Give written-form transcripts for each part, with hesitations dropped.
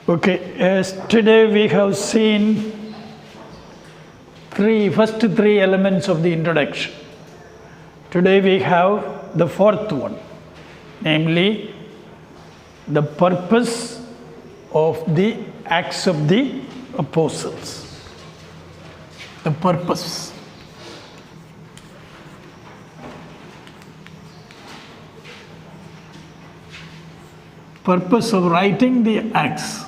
Okay, today we have seen first three elements of the introduction. Today we have the fourth one, namely the purpose of the Acts of the Apostles. The purpose. Purpose of writing the Acts.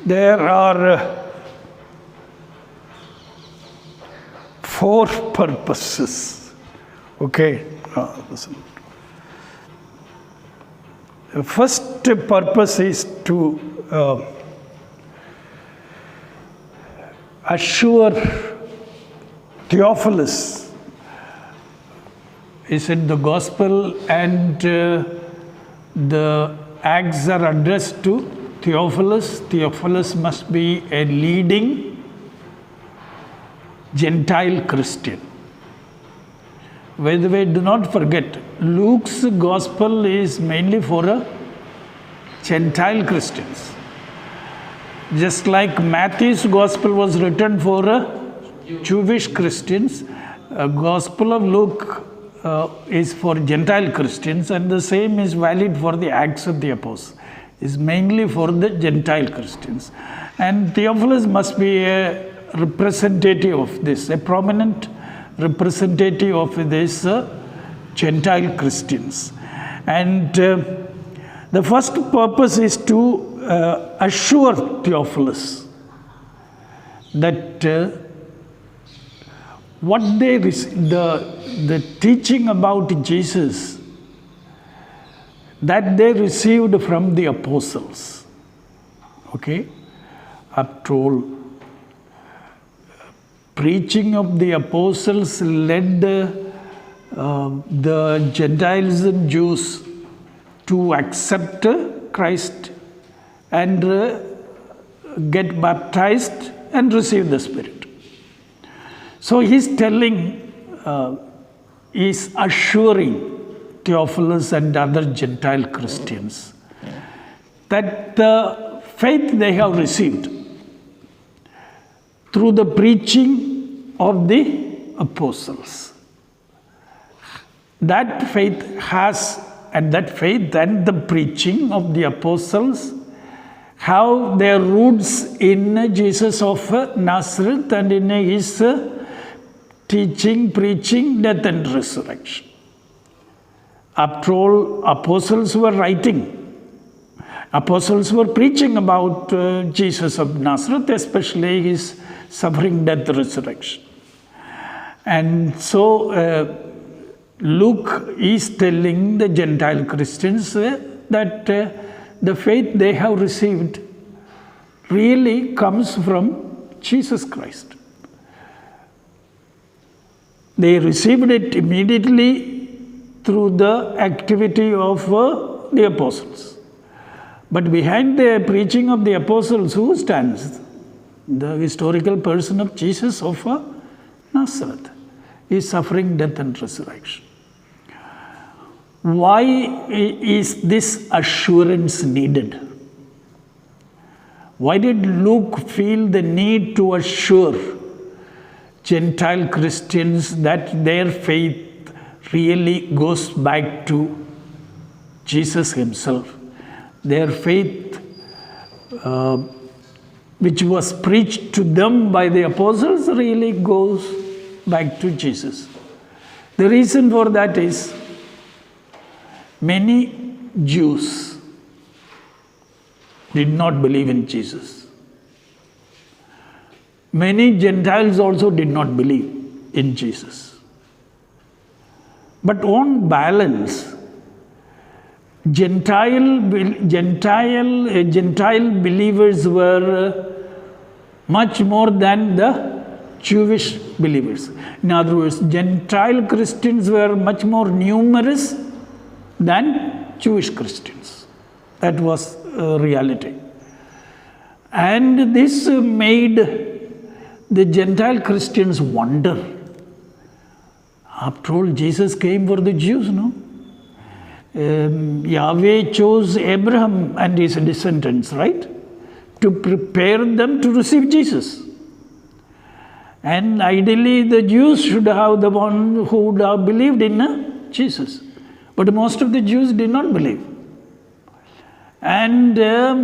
There are four purposes. Okay. Listen. The first purpose is to assure Theophilus. He said the gospel and the Acts are addressed to Theophilus. Theophilus must be a leading Gentile Christian. By the way, do not forget, Luke's gospel is mainly for Gentile Christians. Just like Matthew's gospel was written for Jewish Christians, gospel of Luke is for Gentile Christians, and the same is valid for the Acts of the Apostles. Is mainly for the Gentile Christians. And Theophilus must be a representative of this, a prominent representative of this Gentile Christians. And the first purpose is to assure Theophilus that what they the teaching about Jesus that they received from the apostles. Okay? After all, preaching of the apostles led the Gentiles and Jews to accept Christ and get baptized and receive the Spirit. So he's telling, he's assuring Theophilus and other Gentile Christians that the faith they have received through the preaching of the apostles, that faith and the preaching of the apostles have their roots in Jesus of Nazareth and in his teaching, preaching, death and resurrection. After all, apostles were writing. Apostles were preaching about Jesus of Nazareth, especially his suffering, death, resurrection. And so Luke is telling the Gentile Christians that the faith they have received really comes from Jesus Christ. They received it immediately through the activity of the apostles. But behind the preaching of the apostles, who stands? The historical person of Jesus of Nazareth. His suffering, death and resurrection. Why is this assurance needed? Why did Luke feel the need to assure Gentile Christians that their faith really goes back to Jesus himself? Their faith, which was preached to them by the apostles, really goes back to Jesus. The reason for that is many Jews did not believe in Jesus. Many Gentiles also did not believe in Jesus. But on balance, Gentile believers were much more than the Jewish believers. In other words, Gentile Christians were much more numerous than Jewish Christians. That was reality. And this made the Gentile Christians wonder. After all, Jesus came for the Jews, no? Yahweh chose Abraham and his descendants, right? To prepare them to receive Jesus. And ideally, the Jews should have the one who would have believed in Jesus. But most of the Jews did not believe. And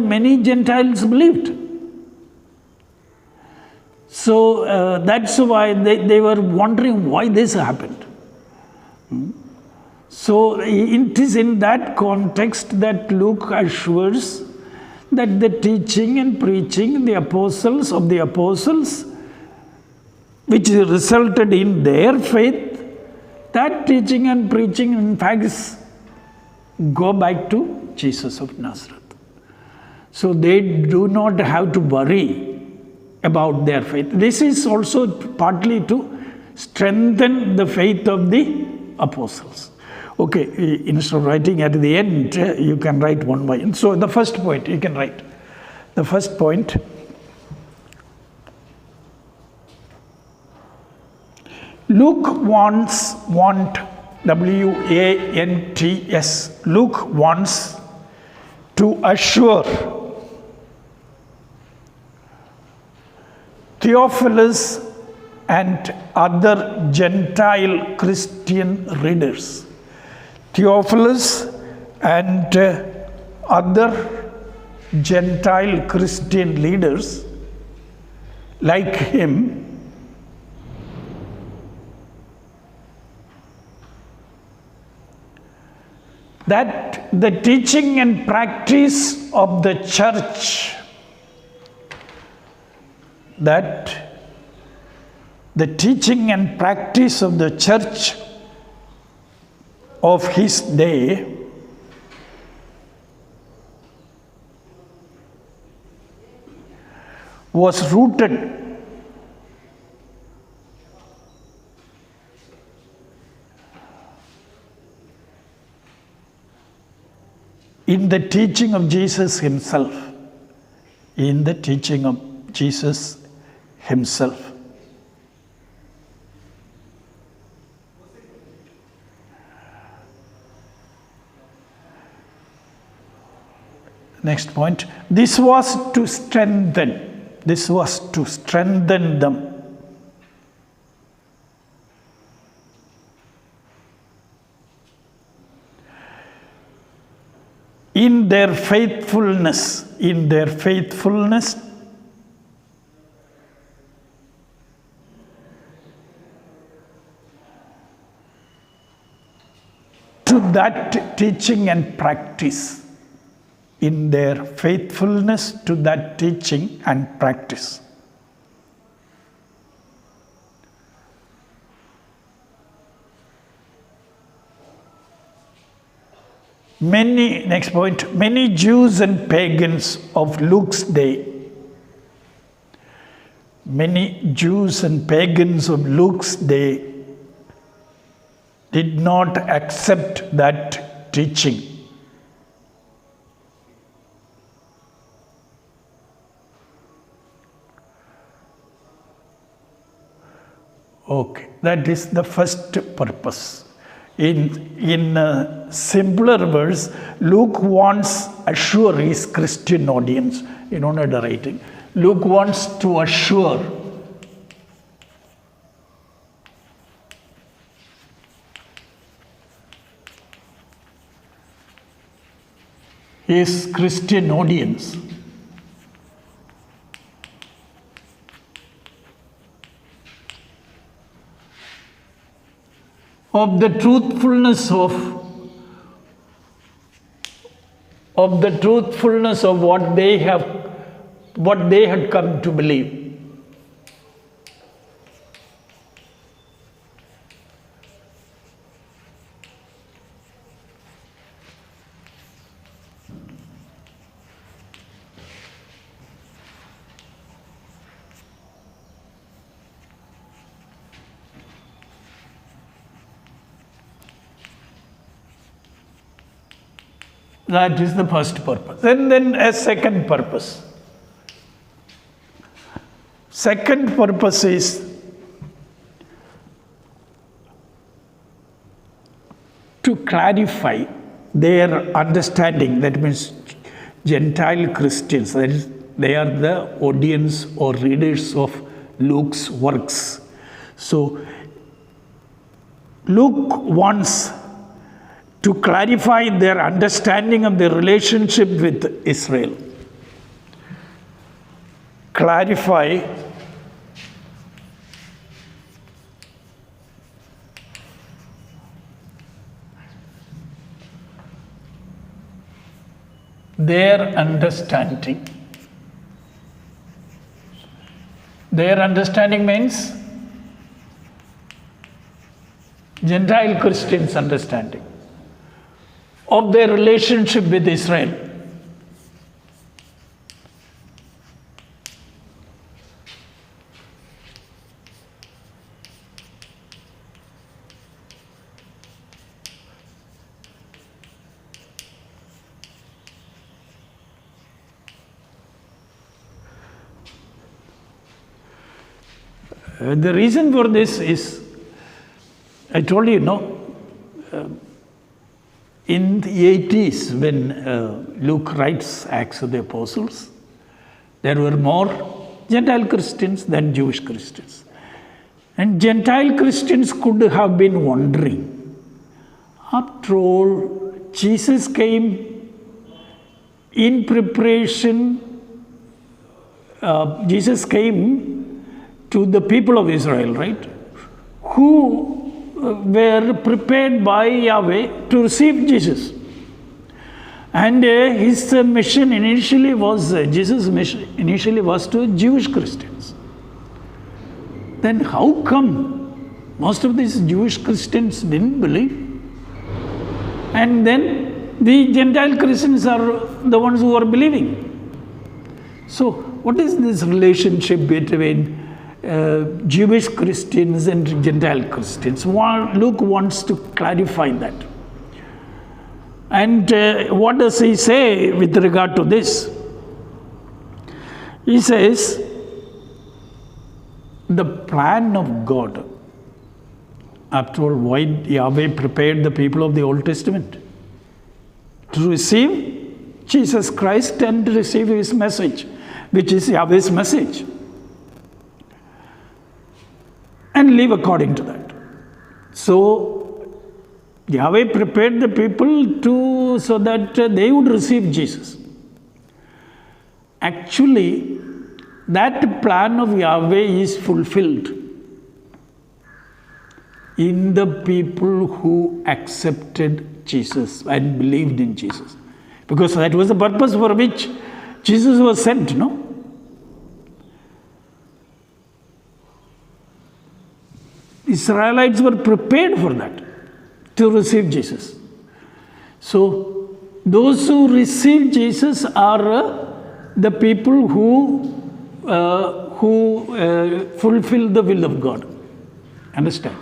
many Gentiles believed. So that's why they were wondering why this happened. So it is in that context that Luke assures that the teaching and preaching the apostles, which resulted in their faith, that teaching and preaching in fact go back to Jesus of Nazareth. So they do not have to worry about their faith. This is also partly to strengthen the faith of the apostles. Okay, instead of writing at the end, you can write one by one. So the first point, you can write. The first point, Luke wants, W-A-N-T-S, Luke wants to assure Theophilus and other Gentile Christian readers. Theophilus and other Gentile Christian leaders like him that the teaching and practice of the church, of his day was rooted in the teaching of Jesus himself. In the teaching of Jesus himself. Next point. This was to strengthen them. In their faithfulness to that teaching and practice. In their faithfulness to that teaching and practice. Next point, many Jews and pagans of Luke's day did not accept that teaching. Okay, that is the first purpose. In simpler words, Luke wants assure his Christian audience. You don't have the writing. Luke wants to assure his Christian audience of the truthfulness of what they had come to believe. That is the first purpose. And then a second purpose. Second purpose is to clarify their understanding. That means Gentile Christians, that is, they are the audience or readers of Luke's works. So Luke wants to clarify their understanding of their relationship with Israel. Clarify their understanding. Their understanding means Gentile Christians' understanding of their relationship with Israel. The reason for this is, I told you, in the 80s, when Luke writes Acts of the Apostles, there were more Gentile Christians than Jewish Christians. And Gentile Christians could have been wondering, after all, Jesus came in preparation, Jesus came to the people of Israel, right? Who were prepared by Yahweh to receive Jesus. And his mission initially was, Jesus' mission initially was to Jewish Christians. Then how come most of these Jewish Christians didn't believe? And then the Gentile Christians are the ones who are believing. So what is this relationship between Jewish Christians and Gentile Christians? Luke wants to clarify that. And what does he say with regard to this? He says, the plan of God. After all, why Yahweh prepared the people of the Old Testament? To receive Jesus Christ and to receive his message, which is Yahweh's message, and live according to that. So Yahweh prepared the people so that they would receive Jesus. Actually, that plan of Yahweh is fulfilled in the people who accepted Jesus and believed in Jesus. Because that was the purpose for which Jesus was sent, no? Israelites were prepared for that, to receive Jesus. So those who receive Jesus are the people who fulfill the will of God. Understand?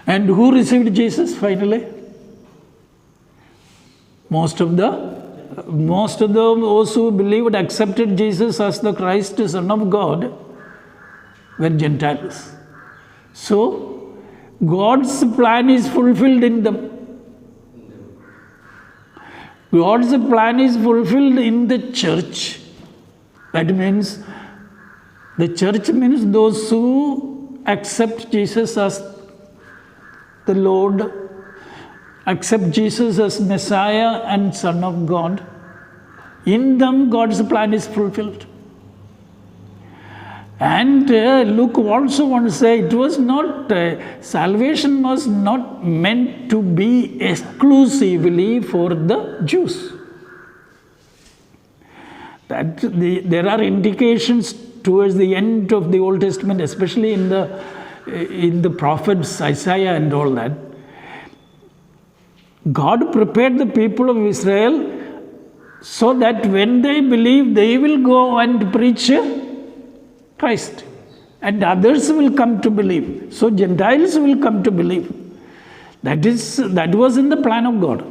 And who received Jesus finally? Most of those who believed, accepted Jesus as the Christ, Son of God, were Gentiles. So God's plan is fulfilled in them. God's plan is fulfilled in the church. That means the church means those who accept Jesus as the Lord, accept Jesus as Messiah and Son of God. In them, God's plan is fulfilled. And Luke also wants to say it was not, salvation was not meant to be exclusively for the Jews. That there are indications towards the end of the Old Testament, especially in the prophets Isaiah and all that. God prepared the people of Israel so that when they believe, they will go and preach Christ, and others will come to believe. So Gentiles will come to believe. That was in the plan of God.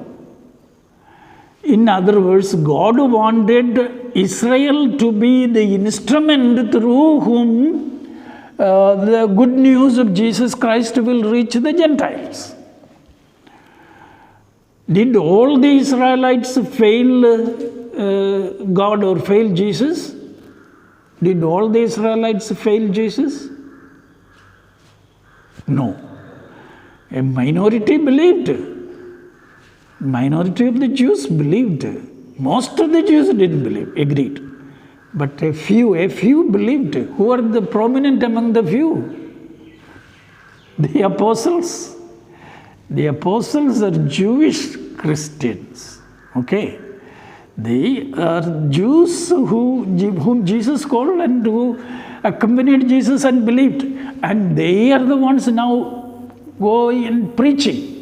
In other words, God wanted Israel to be the instrument through whom the good news of Jesus Christ will reach the Gentiles. Did all the Israelites fail God or fail Jesus? Did all the Israelites fail Jesus? No. A minority believed. Minority of the Jews believed. Most of the Jews didn't believe, agreed. But a few believed. Who are the prominent among the few? The apostles. The apostles are Jewish Christians. Okay. They are Jews whom Jesus called and who accompanied Jesus and believed. And they are the ones now going and preaching.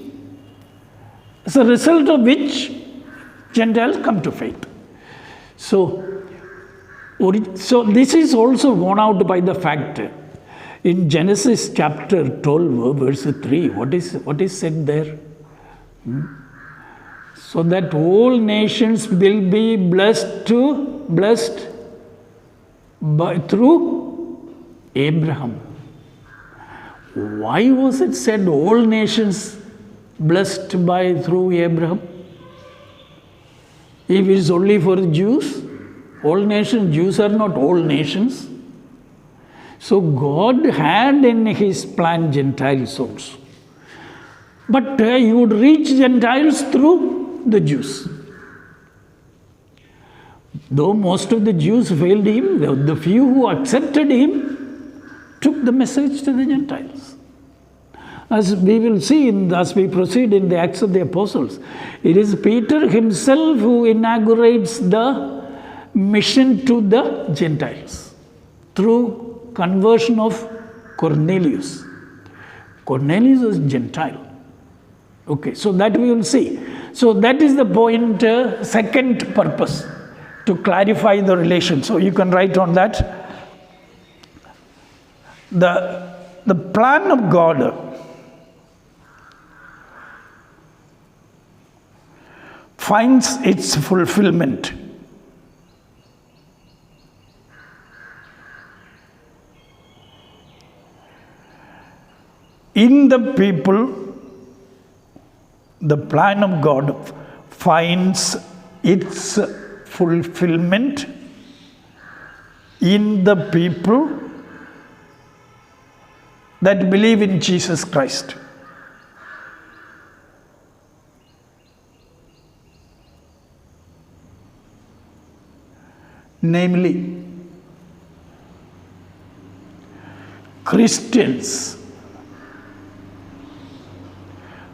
As a result of which Gentiles come to faith. So this is also borne out by the fact in Genesis chapter 12, verse 3. What is said there? So that all nations will be blessed through Abraham. Why was it said all nations blessed through Abraham? If it is only for Jews, all nations, Jews are not all nations. So God had in his plan Gentiles also. But he would reach Gentiles through the Jews. Though most of the Jews failed him, the few who accepted him took the message to the Gentiles. As we will see as we proceed in the Acts of the Apostles, it is Peter himself who inaugurates the mission to the Gentiles through conversion of Cornelius. Cornelius was Gentile. Okay, so that we will see. So that is the point, second purpose, to clarify the relation. So you can write on that. The plan of God finds its fulfillment in the people. The plan of God finds its fulfillment in the people that believe in Jesus Christ. Namely, Christians,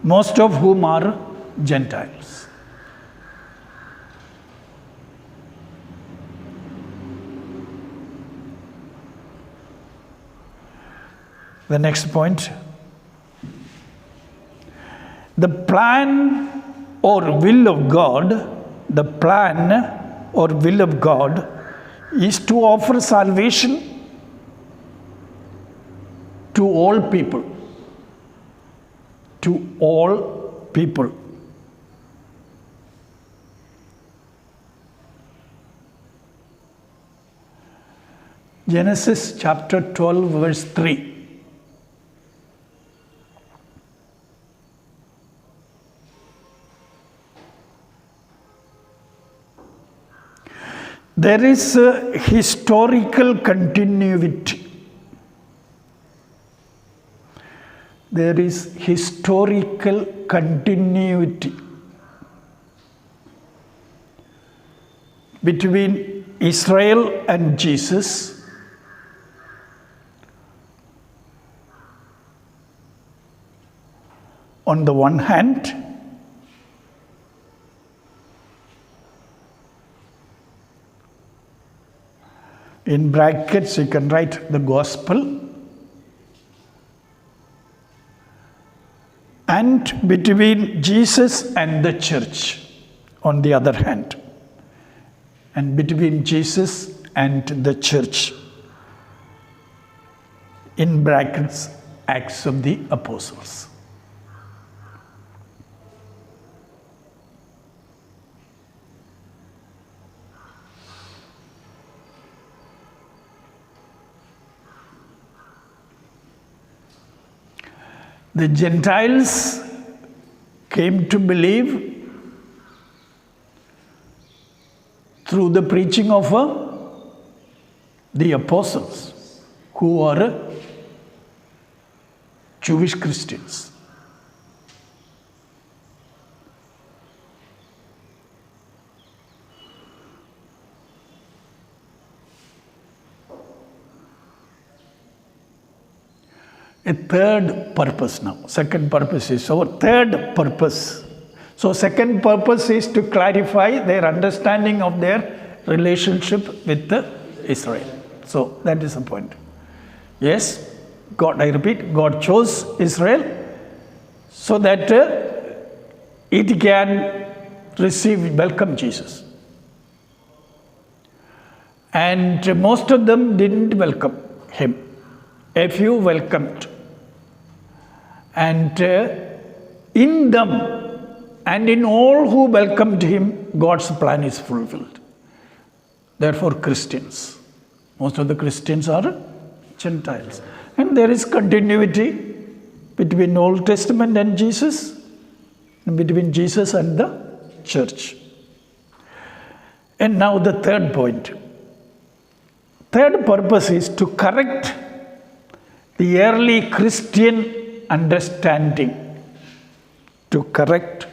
most of whom are Gentiles. The next point. The plan or will of God, is to offer salvation to all people. To all people. Genesis chapter 12, verse 3. There is a historical continuity. There is historical continuity between Israel and Jesus, on the one hand, in brackets you can write the gospel, and between Jesus and the church on the other hand, and between Jesus and the church, in brackets, Acts of the Apostles. The Gentiles came to believe through the preaching of the apostles, who are Jewish Christians. A third purpose now. Second purpose is our third purpose. So second purpose is to clarify their understanding of their relationship with Israel. So that is the point. Yes, God, I repeat, God chose Israel so that it can welcome Jesus. And most of them didn't welcome him. A few welcomed. And in them and in all who welcomed him, God's plan is fulfilled. Therefore, Christians. Most of the Christians are Gentiles. And there is continuity between Old Testament and Jesus, and between Jesus and the church. And now the third point. Third purpose is to correct the early Christian understanding. To correct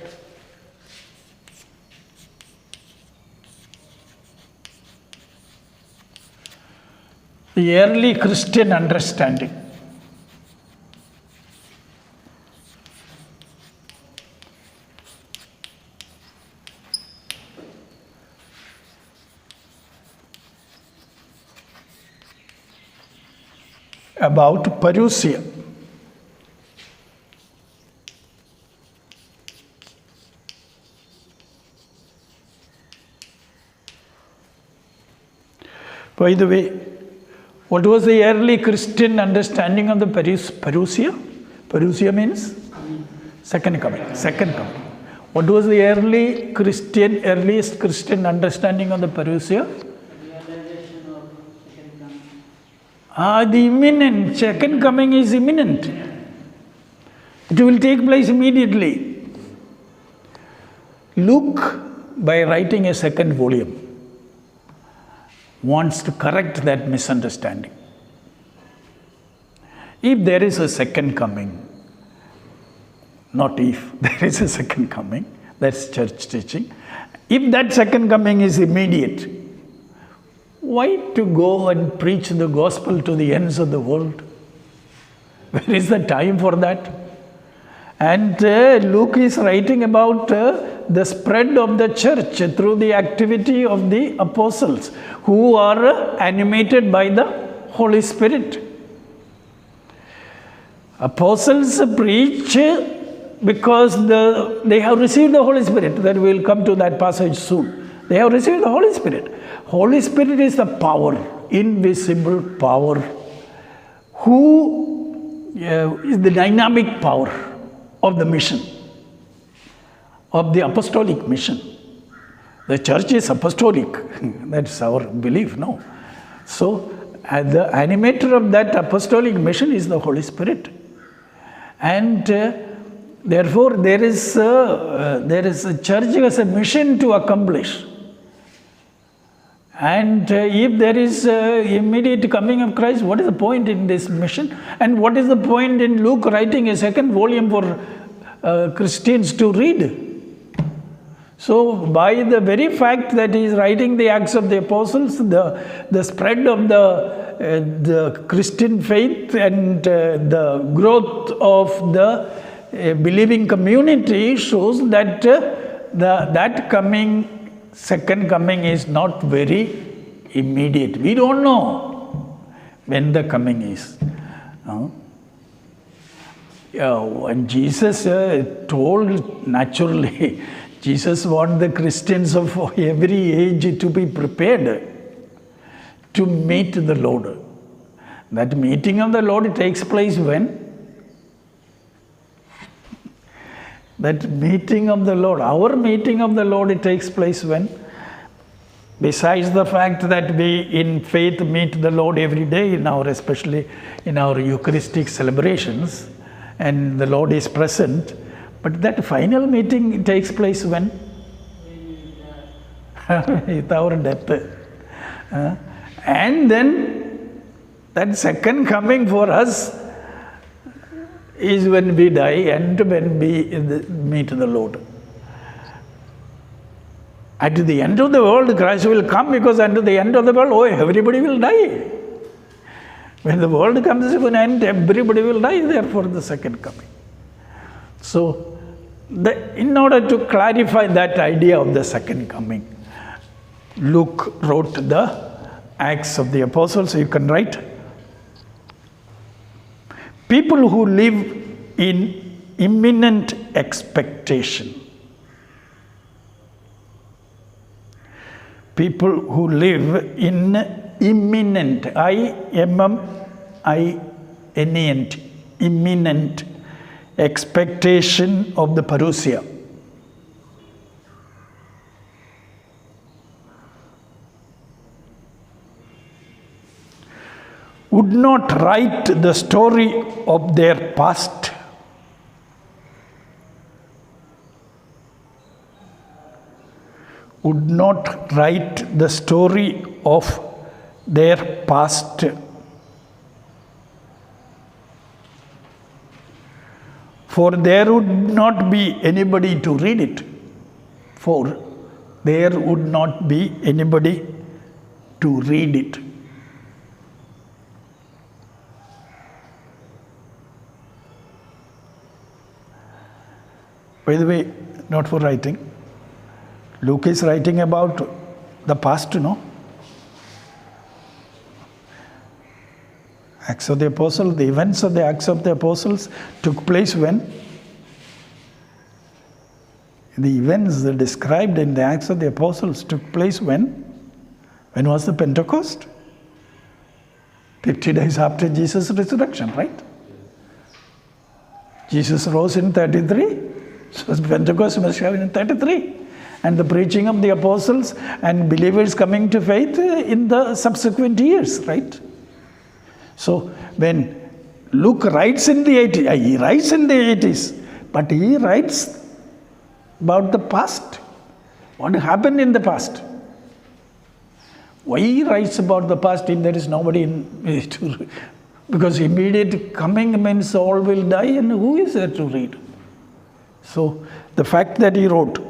the early Christian understanding. About parousia. By the way, what was the early Christian understanding of the parousia? Parousia means second coming. Second coming. What was the earliest Christian understanding of the parousia? Realization of second coming. The imminent second coming is imminent. It will take place immediately. Luke, by writing a second volume, wants to correct that misunderstanding. If there is a second coming, not if, there is a second coming, that's church teaching. If that second coming is immediate, why to go and preach the gospel to the ends of the world? Where is the time for that? And Luke is writing about the spread of the church through the activity of the apostles, who are animated by the Holy Spirit. Apostles preach because they have received the Holy Spirit. That we will come to that passage soon. They have received the Holy Spirit. Holy Spirit is the power, invisible power, who is the dynamic power of the mission, of the apostolic mission. The church is apostolic. That's our belief, no? So, the animator of that apostolic mission is the Holy Spirit. And therefore, there is a church has a mission to accomplish. And if there is immediate coming of Christ, what is the point in this mission? And what is the point in Luke writing a second volume for Christians to read? So, by the very fact that he is writing the Acts of the Apostles, the spread of the Christian faith and the growth of the believing community shows that that second coming is not very immediate. We don't know when the coming is. When Jesus told, naturally, Jesus wants the Christians of every age to be prepared to meet the Lord. That meeting of the Lord takes place when? That meeting of the Lord, our meeting of the Lord, it takes place when? Besides the fact that we in faith meet the Lord every day, especially in our Eucharistic celebrations, and the Lord is present. But that final meeting takes place when? With our death. And then that second coming for us is when we die and when we meet the Lord. At the end of the world, Christ will come, because at the end of the world, everybody will die. When the world comes to an end, everybody will die, therefore the second coming. So, in order to clarify that idea of the second coming, Luke wrote the Acts of the Apostles. You can write. People who live in imminent expectation. People who live in imminent, I-M-M-I-N-E-N-T, imminent expectation of the parousia. Would not write the story of their past. Would not write the story of their past. For there would not be anybody to read it. For there would not be anybody to read it. By the way, not for writing. Luke is writing about the past, no? Acts of the Apostles, the events of the Acts of the Apostles took place when? The events described in the Acts of the Apostles took place when? When was the Pentecost? 50 days after Jesus' resurrection, right? Jesus rose in 33. So Pentecost must have been in 33. And the preaching of the apostles and believers coming to faith in the subsequent years, right? So when Luke writes in the 80s, he writes in the 80s, but he writes about the past. What happened in the past? Why he writes about the past if there is nobody to, because immediate coming means all will die, and who is there to read? So the fact that he wrote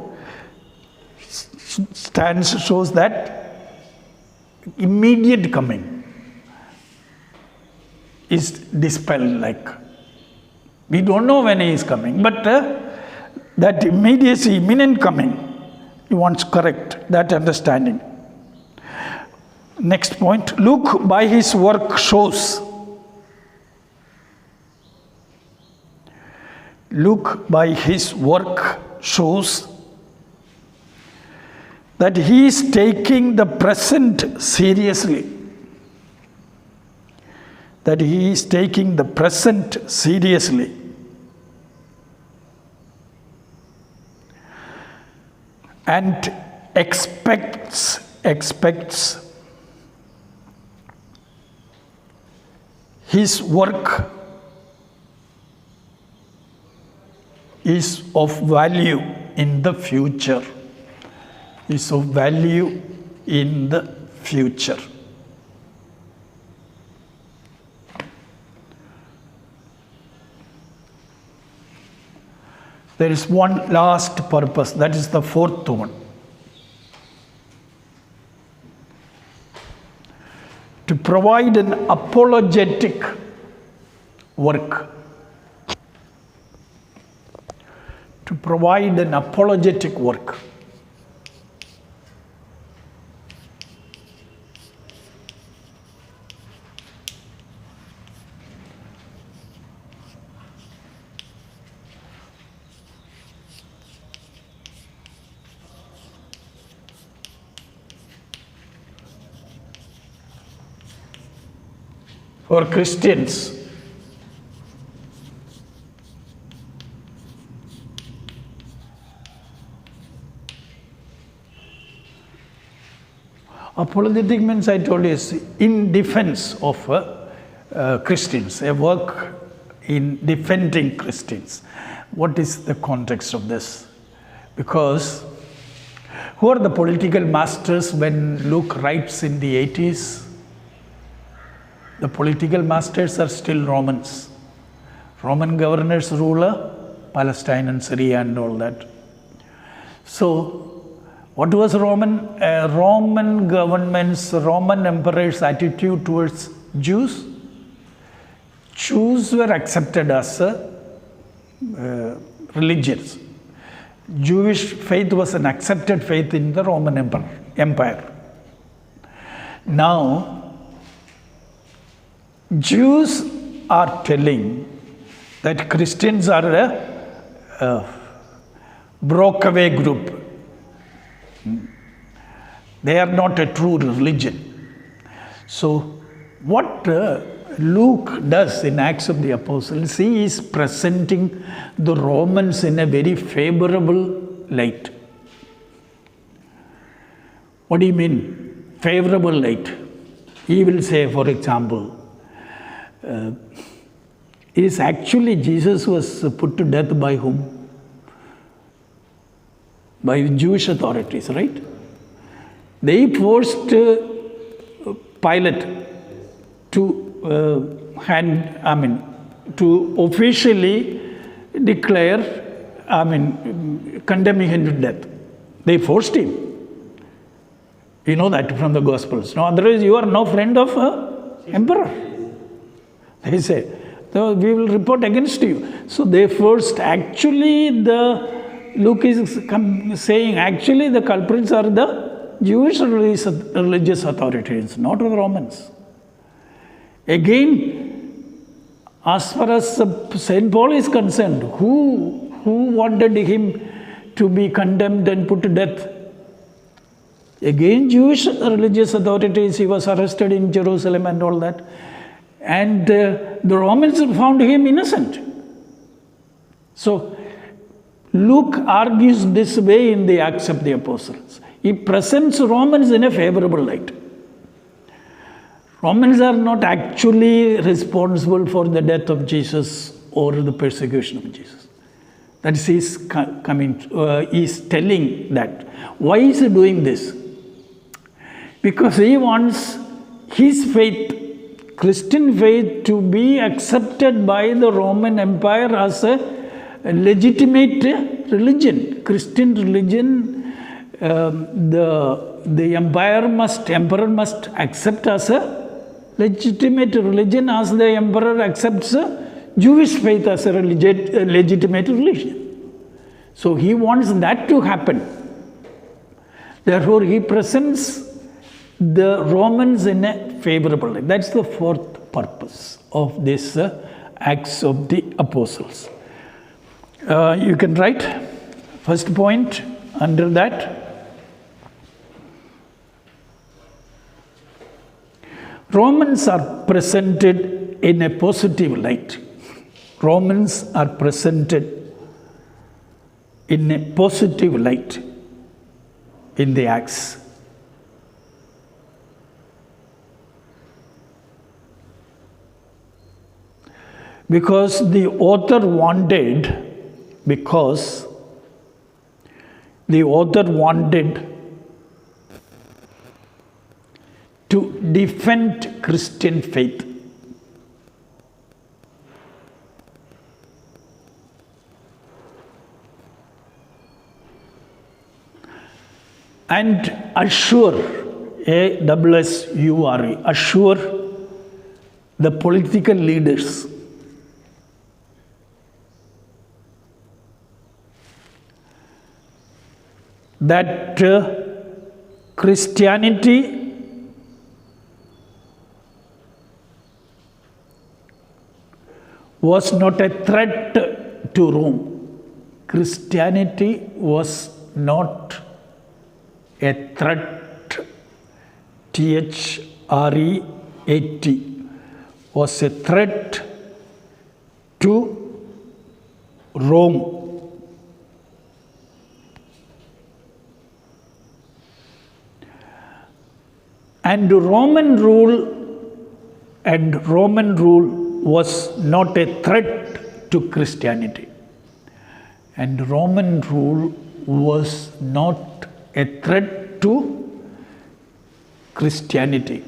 shows that immediate coming is dispelled. Like, we don't know when he is coming, but that immediacy, imminent coming, he wants to correct that understanding. Next point, Luke by his work shows. Luke by his work shows that he is taking the present seriously. That he is taking the present seriously. And expects his work is of value in the future. Is of value in the future. There is one last purpose, that is the fourth one. To provide an apologetic work. To provide an apologetic work. For Christians, apologetic means, I told you, is in defense of Christians, a work in defending Christians. What is the context of this? Because who are the political masters when Luke writes in the 80s? The political masters are still Romans. Roman governors rule Palestine and Syria and all that. So, what was Roman government's, Roman emperor's attitude towards Jews? Jews were accepted as religions. Jewish faith was an accepted faith in the Roman Empire. Now, Jews are telling that Christians are a broke away group. They are not a true religion. So, what Luke does in Acts of the Apostles, he is presenting the Romans in a very favorable light. What do you mean? Favorable light. He will say, for example, it is actually Jesus was put to death by whom? By Jewish authorities, right? They forced Pilate to to officially declare, condemning him to death. They forced him. You know that from the Gospels. No, otherwise you are no friend of emperor. They say, so we will report against you. So they forced. Actually, Luke is saying, actually the culprits are the Jewish religious authorities, not the Romans. Again, as far as St. Paul is concerned, who wanted him to be condemned and put to death? Again, Jewish religious authorities, he was arrested in Jerusalem and all that. And the Romans found him innocent. So, Luke argues this way in the Acts of the Apostles. He presents Romans in a favorable light. Romans are not actually responsible for the death of Jesus or the persecution of Jesus. That is, he's telling that. Why is he doing this? Because he wants his faith, Christian faith, to be accepted by the Roman Empire as a legitimate religion. Christian religion, the emperor must accept as a legitimate religion, as the emperor accepts Jewish faith as a legitimate religion. So he wants that to happen. Therefore, he presents the Romans in a favorable light. That's the fourth purpose of this Acts of the Apostles. You can write first point under that. Romans are presented in a positive light. Romans are presented in a positive light in the Acts. Because the author wanted to defend Christian faith. And assure, ASSURE, assure the political leaders that Christianity was not a threat to Rome. Christianity was not a threat, THREAT, was a threat to Rome. And Roman rule was not a threat to Christianity, and Roman rule was not a threat to Christianity.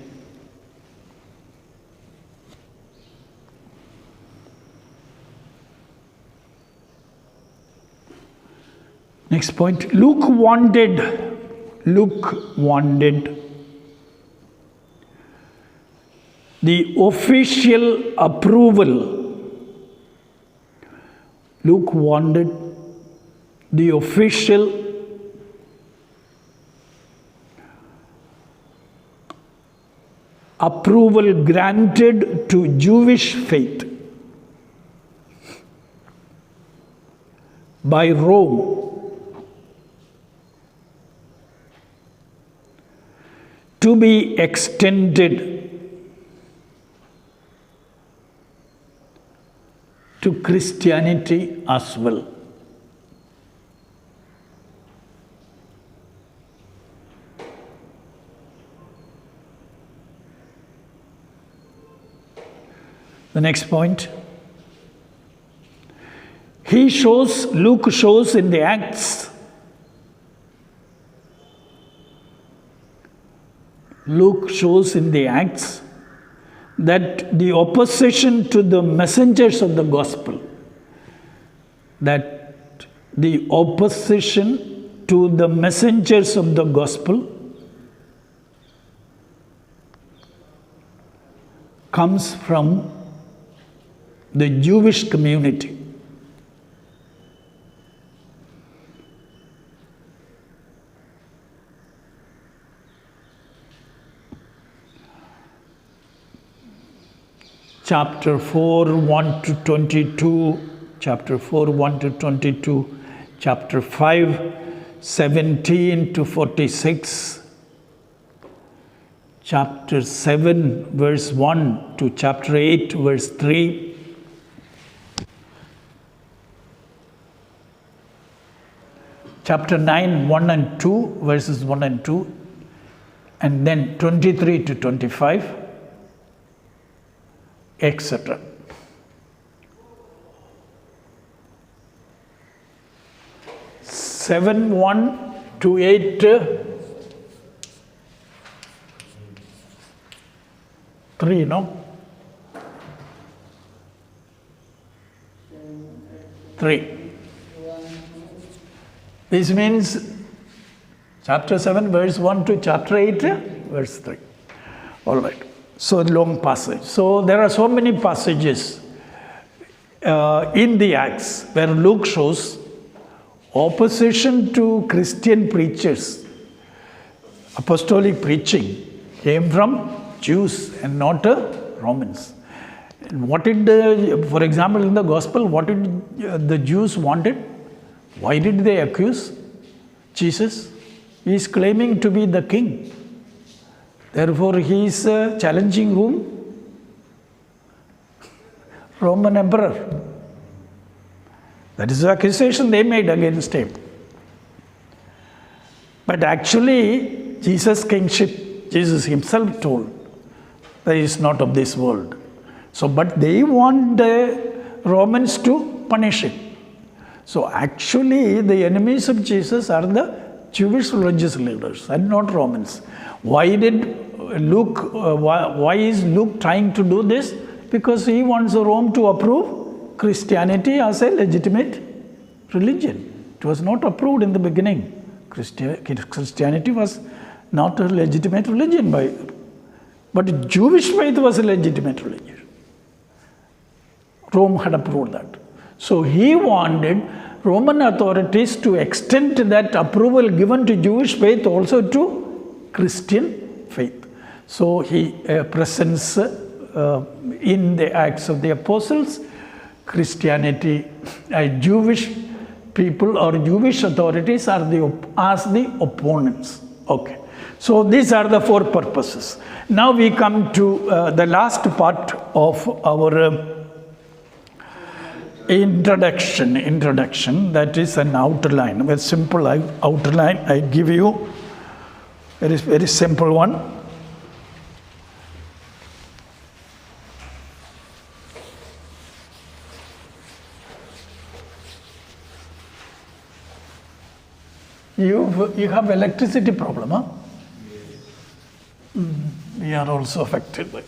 Next point, Luke wanted the official approval. Luke wanted the official approval granted to Jewish faith by Rome to be extended to Christianity as well. The next point, Luke shows in the Acts, that the opposition to the messengers of the gospel, comes from the Jewish community. Chapter 4, 1 to 22, chapter 4, 1 to 22, chapter 5, 17 to 46, chapter 7, verse 1 to chapter 8, verse 3, chapter 9, 1 and 2, verses 1 and 2, and then 23 to 25, etc. Seven 1 to 8 3, no? 3. This means chapter 7 verse 1 to chapter 8 verse 3. All right. So long passage. So there are so many passages in the Acts where Luke shows opposition to Christian preachers. Apostolic preaching came from Jews and not Romans. And what did, for example, in the gospel, what did the Jews wanted? Why did they accuse Jesus? He is claiming to be the king. Therefore, he is challenging whom? Roman emperor. That is the accusation they made against him. But actually, Jesus' kingship, Jesus himself told that he is not of this world. So, but they want the Romans to punish him. So actually, the enemies of Jesus are the Jewish religious leaders and not Romans. Why is Luke trying to do this? Because he wants Rome to approve Christianity as a legitimate religion. It was not approved in the beginning. Christianity was not a legitimate religion, but Jewish faith was a legitimate religion. Rome had approved that. So he wanted Roman authorities to extend that approval given to Jewish faith also to Christian faith. So he presents in the Acts of the Apostles, Christianity, Jewish people or Jewish authorities are as the opponents. Okay. So these are the four purposes. Now we come to the last part of our introduction, that is an outline, a simple outline I give you, very simple one. You have electricity problem, huh? We are also affected by.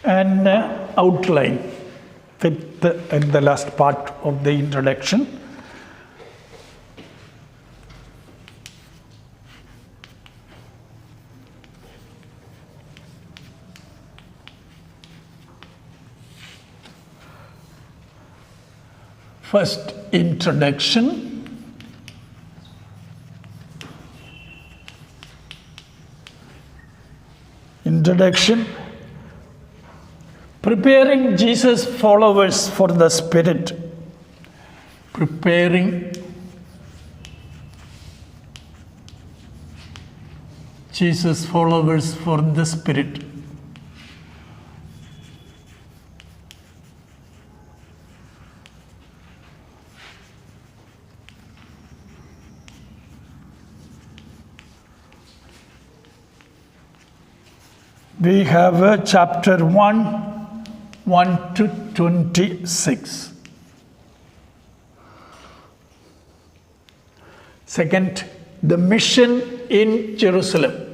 And outline, fifth and the last part of the introduction. First, introduction. Introduction. Preparing Jesus' followers for the Spirit. Preparing Jesus' followers for the Spirit. We have chapter 1, 1 to 26. Second, the mission in Jerusalem.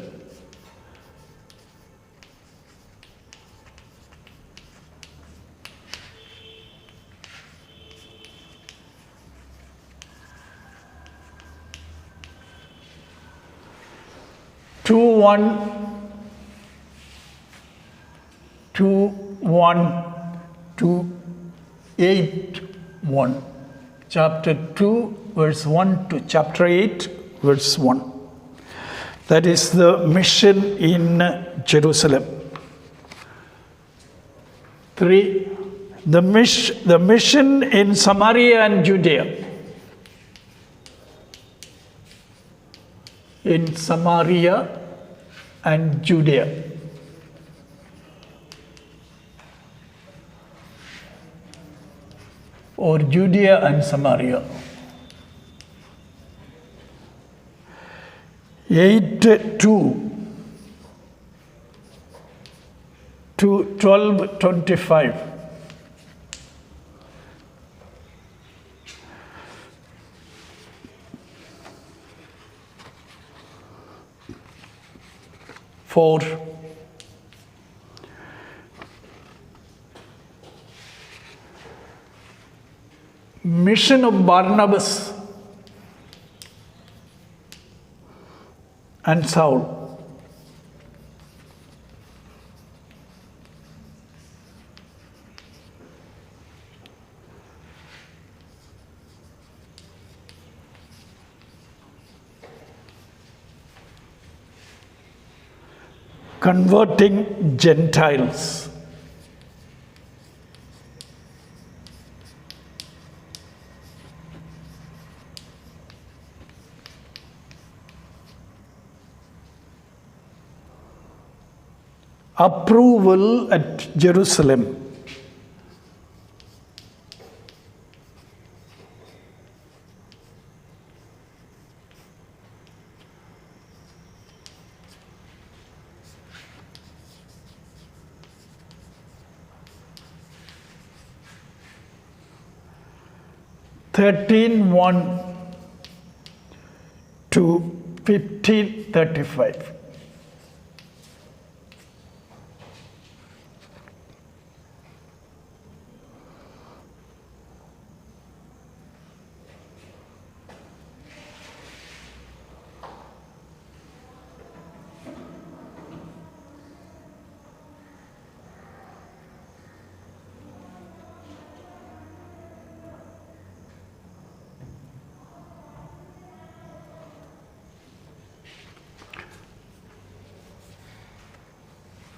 Two one to 8:1. Chapter 2, verse 1 to chapter 8, verse 1. That is the mission in Jerusalem. 3. The mission in Samaria and Judea. In Samaria and Judea. Or Judea and Samaria. 8:2 to 12:25. For mission of Barnabas and Saul. Converting Gentiles. Approval at Jerusalem. (13:1 to 15:35).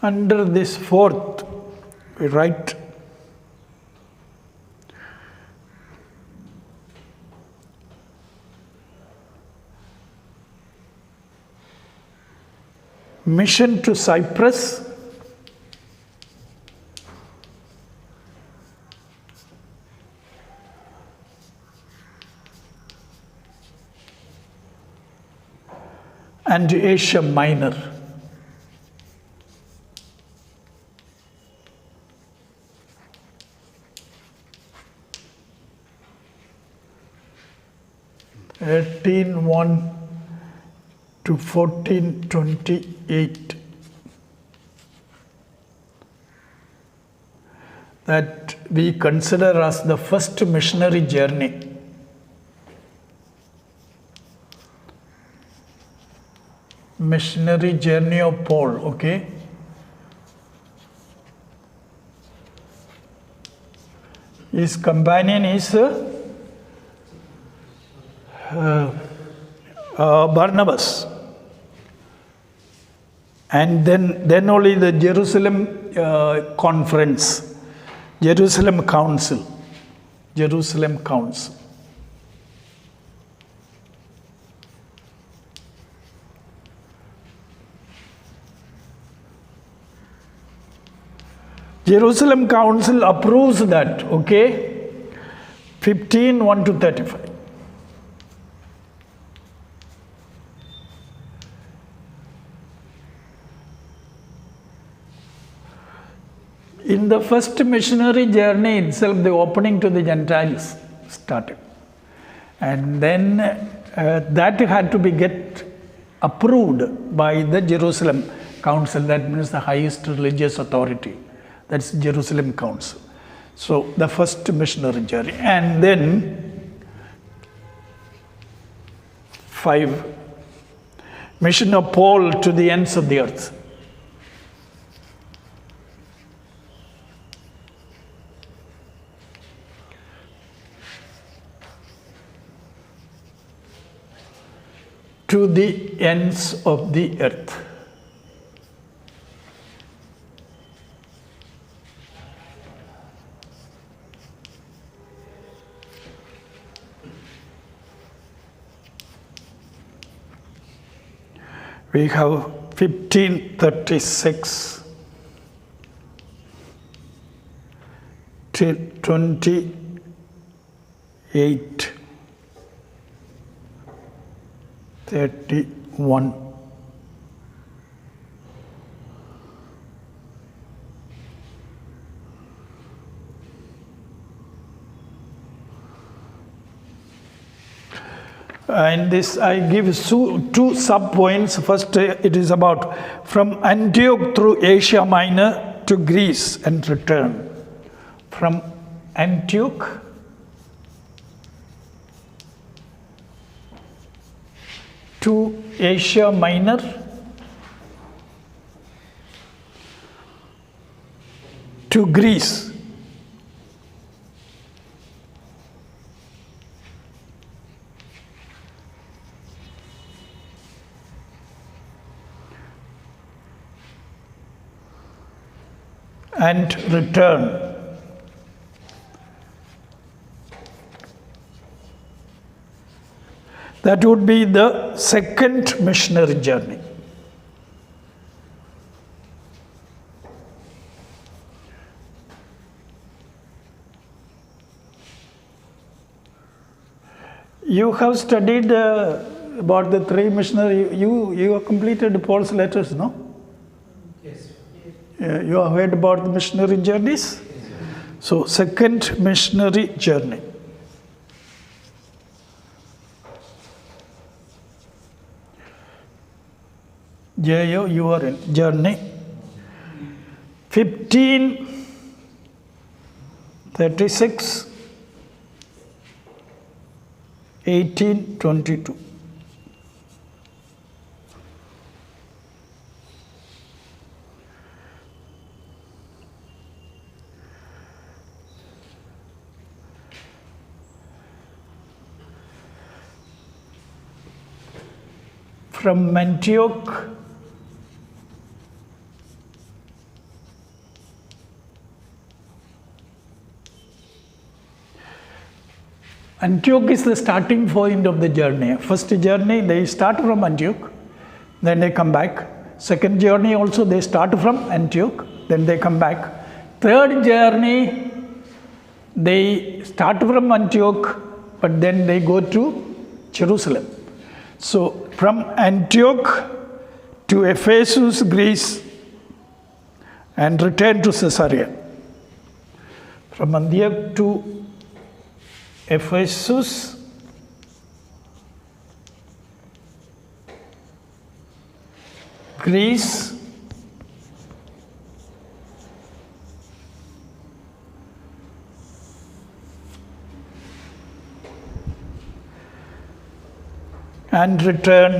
Under this fourth, we write mission to Cyprus, and Asia Minor. 13:1 to 14:28. That we consider as the first missionary journey. Missionary journey of Paul, okay? His companion is Barnabas. And then only the Jerusalem conference, Jerusalem Council. Jerusalem Council approves that, okay? 15:1 to 35. In the first missionary journey itself, the opening to the Gentiles started. And then that had to be get approved by the Jerusalem Council. That means the highest religious authority. That's Jerusalem Council. So the first missionary journey. And then 5, mission of Paul to the ends of the earth. To the ends of the earth. We have 15:36 till 28:31. And this I give two sub-points. First, it is about from Antioch through Asia Minor to Greece and return. From Antioch to Asia Minor to Greece. And return. That would be the second missionary journey. You have studied about the 3 missionary. You have completed Paul's letters, no? Yes. You have heard about the missionary journeys? So, second missionary journey. J.O., you are in journey. 15:36, 18:22. From Antioch is the starting point of the journey. First journey, they start from Antioch, then they come back. Second journey also, they start from Antioch, then they come back. Third journey, they start from Antioch, but then they go to Jerusalem. So, from Antioch to Ephesus, Greece, and return to Caesarea. From Antioch to Ephesus, Greece, and return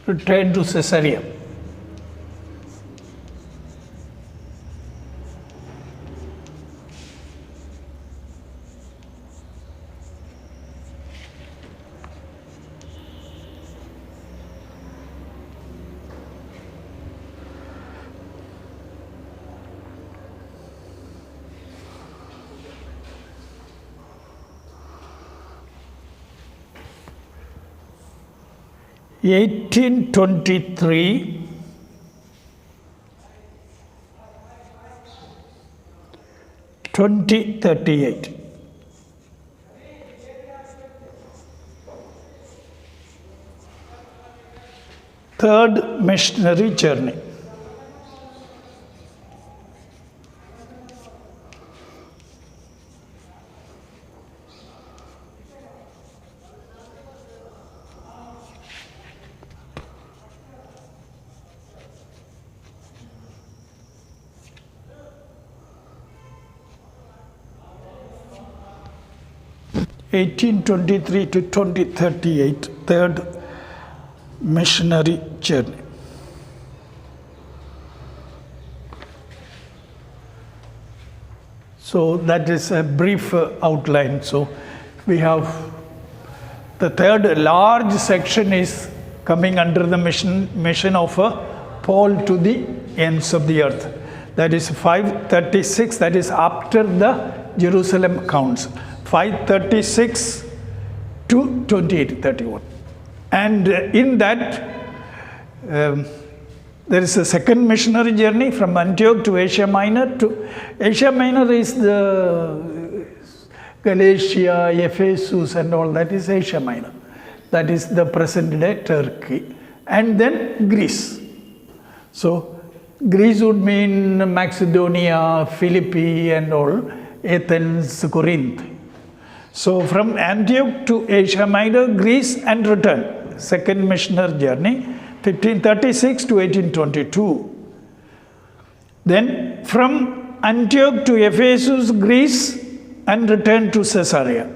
to Caesarea. In 1823, (2038). Third missionary journey. (1823 to 2038), third missionary journey. So that is a brief outline. So we have the third large section is coming under the mission of Paul to the ends of the earth. That is 536, that is after the Jerusalem Council. 536 to 2831. And in that, there is a second missionary journey from Antioch to Asia Minor. Asia Minor is the Galatia, Ephesus and all that is Asia Minor. That is the present day Turkey. And then Greece. So Greece would mean Macedonia, Philippi and all, Athens, Corinth. So from Antioch to Asia Minor, Greece and return. Second missionary journey, 1536 to 1822. Then from Antioch to Ephesus, Greece and return to Caesarea.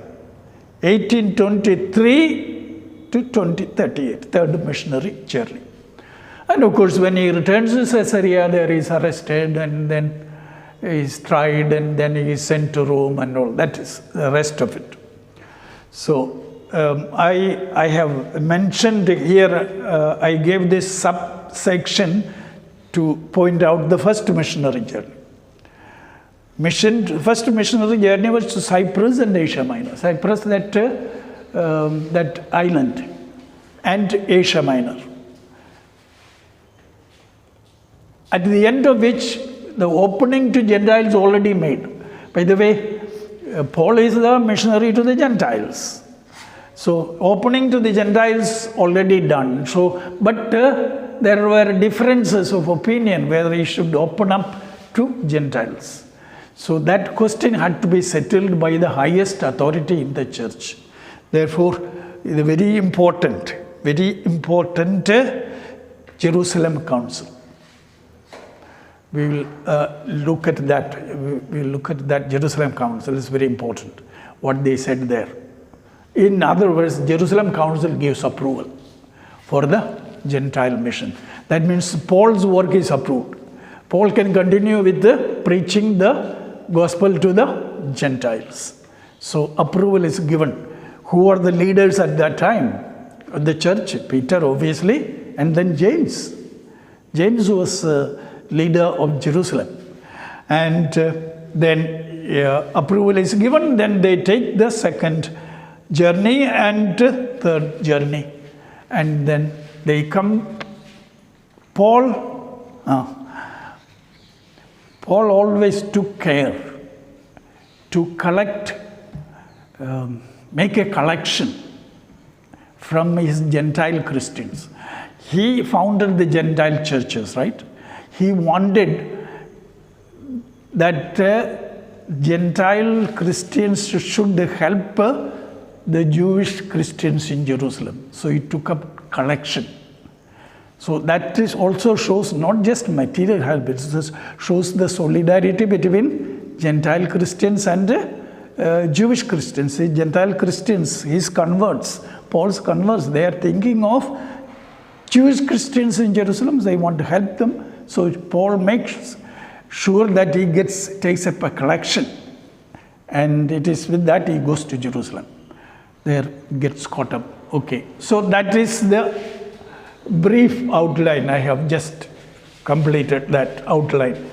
1823 to 2038, third missionary journey. And of course, when he returns to Caesarea, there he is arrested and then he is tried and then he is sent to Rome and all. That is the rest of it. So I have mentioned here, I gave this subsection to point out the first missionary journey. First missionary journey was to Cyprus and Asia Minor. Cyprus, that island, and Asia Minor. At the end of which the opening to Gentiles already made. By the way, Paul is the missionary to the Gentiles. So opening to the Gentiles already done. So, but there were differences of opinion whether he should open up to Gentiles. So that question had to be settled by the highest authority in the church. Therefore, the very important Jerusalem Council. We will look at that. We will look at that Jerusalem Council. It's very important what they said there. In other words, Jerusalem Council gives approval for the Gentile mission. That means Paul's work is approved. Paul can continue with preaching the gospel to the Gentiles. So approval is given. Who are the leaders at that time? The church, Peter obviously, and then James. James was leader of Jerusalem. And then approval is given, then they take the second journey and third journey. And then they come, Paul always took care to collect, make a collection from his Gentile Christians. He founded the Gentile churches, right? He wanted that Gentile Christians should help the Jewish Christians in Jerusalem. So he took up collection. So that is also shows not just material help, it shows the solidarity between Gentile Christians and Jewish Christians. See, Gentile Christians, his converts, Paul's converts, they are thinking of Jewish Christians in Jerusalem, they want to help them. So Paul makes sure that he takes up a collection, and it is with that he goes to Jerusalem. There gets caught up. Okay, so that is the brief outline. I have just completed that outline.